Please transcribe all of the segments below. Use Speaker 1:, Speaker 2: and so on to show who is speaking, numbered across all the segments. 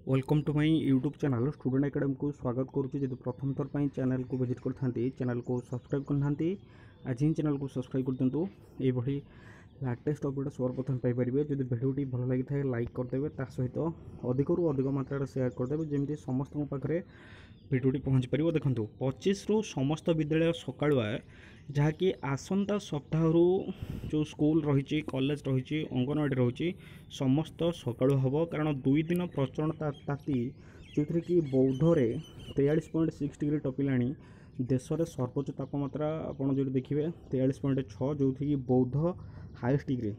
Speaker 1: Welcome to my YouTube channel student academy को स्वागत करुच्ची। जब प्रथम थर पर चैनल को विजिट करते चैनल को सब्सक्राइब करना आज ही चैनल को सब्सक्राइब कर दिंतु। ये लाटेस्ट अपडेट सर्वप्रथम पाइपर। जब भिडियोटी भल लगी था लाइक करदे, ता सहित अधिक अधिक मात्रा शेयर करदे जमी समस्त पाखे भिडियोटी पहुँची पार। देखो 25 रु समस्त विद्यालय सकाळुआ जहाँकि आसंता सप्ताह जो स्कूल रही कॉलेज रही अंगनवाड़ी रही समस्त सकाळु हम, कारण 2 दिन प्रचंड ताती जो थी कि बौद्धरे 43.6 डिग्री टपिला। देश में सर्वोच्च तापमात्रा आपड़ जो देखिए 43.6, जो थी कि बौद्ध हाईएस्ट डिग्री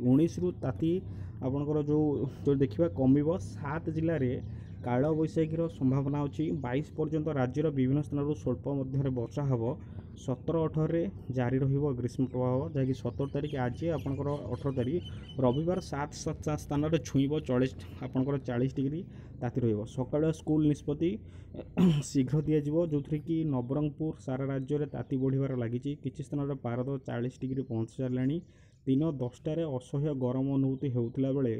Speaker 1: 19 रु ताती आपणकर जो देखा कम 7 जिले में काल बैशाखीर संभावना अच्छी। 22 पर्यंत राज्यर विभिन्न स्थान स्वल्प मध्य वर्षा हम। 17-18 जारी रहिबो ग्रीष्म प्रभाव, जहाँकि 17 तारिख आज आपंकर 18 तारिख रविवार 7 स्थान में छुईब 40 डिग्री ताती रहिबो। सकाळ स्कूल निष्पत्ति शीघ्र दिज्व, जो थी कि नवरंगपुर सारा राज्य में ताती बढ़िबार लगी। किसी स्थान में पारद 40 डिग्री पहुँची सारे। दिन 10टार असह्य गरम अनुभूति होता बेले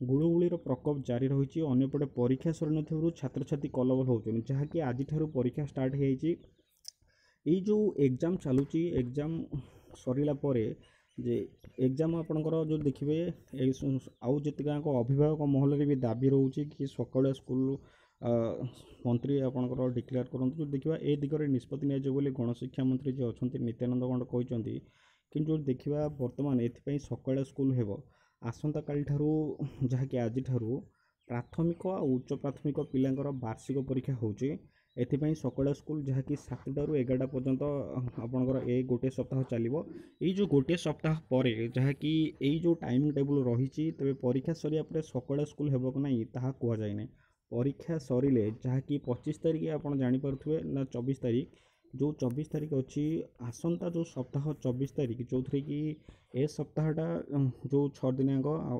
Speaker 1: गुड़गुड़ीर प्रकोप जारी रही। अंपटे परीक्षा सरी छात्र छात्री कलबल होती, जहाँकि आज परीक्षा स्टार्ट हो जो एग्जाम चलुची। एग्जाम सरला जे एग्जाम आपणकर जो देखिए आउ जी अभिभावक महल भी दाबी रोचे कि सकाळ स्कूल मंत्री आपणकर डिक्लेयर करूँ। जो देखा ए दिगरे निष्पत्ति नि गणशिक्षा मंत्री जो अच्छा नित्यानंद गंड कहते कि जो देखा बर्तमान एपाई सकाळ स्कूल हेब आसंता काली ठारू, जहाँकि आज प्राथमिक और उच्च प्राथमिक पिलांकर वार्षिक परीक्षा होची। एथिपाई सकाळ स्कूल जहाँकि 7टा रु 11टा पर्यंत आपणकर ए गोटे सप्ताह चलो। ये जो गोटे सप्ताह पर जहाँकि ये जो टाइमिंग टेबल रही, तेज परीक्षा सरिया पर सकाळ स्कूल हेब कि नहीं ताहा कह जाए ना। परीक्षा सरिले जहाँकि 25 तारिख आप जापे ना 24 तारिख, जो 24 तारिख अच्छी आसंता जो सप्ताह 24 तारिख, जो थी कि ए सप्ताहटा जो 6 दिन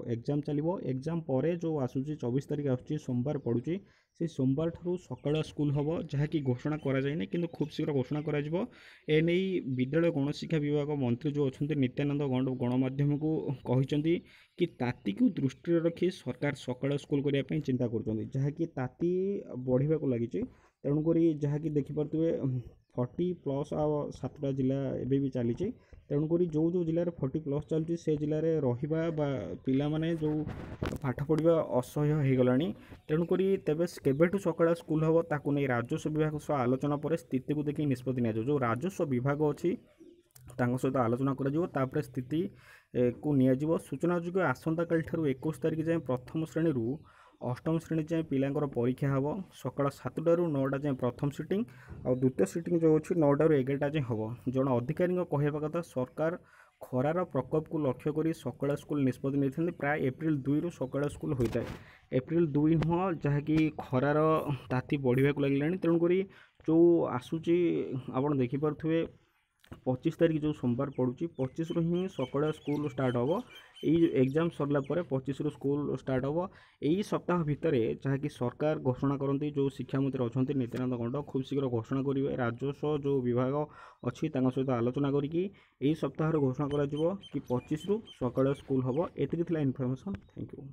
Speaker 1: एग्जाम चलो। एग्जाम पर जो आसूसी 24 तारिख आसूँ सोमवार पड़ुची, से सोमवार ठारू सकाळ स्कूल हम, जहाँकि घोषणा कराए कि खूब शीघ्र घोषणा कर विद्यालय गणशिक्षा विभाग मंत्री जो अच्छा नित्यानंद गंड गणमाध्यम को कहते कि ताती को दृष्टि रखी सरकार सकाळ स्कूल करने चिंता कर, जहाँकि ताती बढ़ाक लगी। तेणुक जहाँकि देखिपे 40+ आ 7टा जिला एवं भी चली। तेणुक जो जो जिले में 40+ चलती से जिले में रहा पिला माने जो पाठ पढ़ा असह्य हो गला। तेणुक तेज केवेठू सकाळ स्कूल हम ताकू नहीं राजस्व विभाग सह आलोचना पर स्थिति को देखिए निष्पत्ति नि जो राजस्व विभाग अच्छी सहित आलोचना कर स्थिति को नियाजिबो। सूचनायोग्य आसंता काली ठारू 21 तारिख जाए प्रथम श्रेणी रु अष्टम श्रेणी जाए पिलांकर परीक्षा हम। सकाळ 7टा रु 9टा जाए प्रथम सिटिंग और द्वितीय सिटिंग जो अच्छी 9टा रु 11टा जाए हम। जड़े अधिकारी कहवा कथा सरकार खरार प्रकोप को लक्ष्य कर सकाळ स्कूल निष्पत्ति नहीं। प्राय एप्रिल 2 रु सकाळ स्कूल होता है। एप्रिल 2 नुह जहाँकि खरार ताती बढ़ाक लगे। तेणुक जो आसूची आप देखिपे 25 तारिख जो सोमवार पड़ुची 25 रु ही सकाळ स्कूल स्टार्ट हम। यही एग्जाम सरला 25 रु स्कूल स्टार्ट हम। यही सप्ताह भितर जहाँकि सरकार घोषणा करती, जो शिक्षा मंत्री अच्छा नित्यानंद गंड खूब शीघ्र घोषणा करेंगे। राजस्व जो विभाग अच्छी सहित आलोचना करी सप्ताह घोषणा कर 25 रु सकाळ स्कूल हम। एति इनफॉरमेशन। Thank you.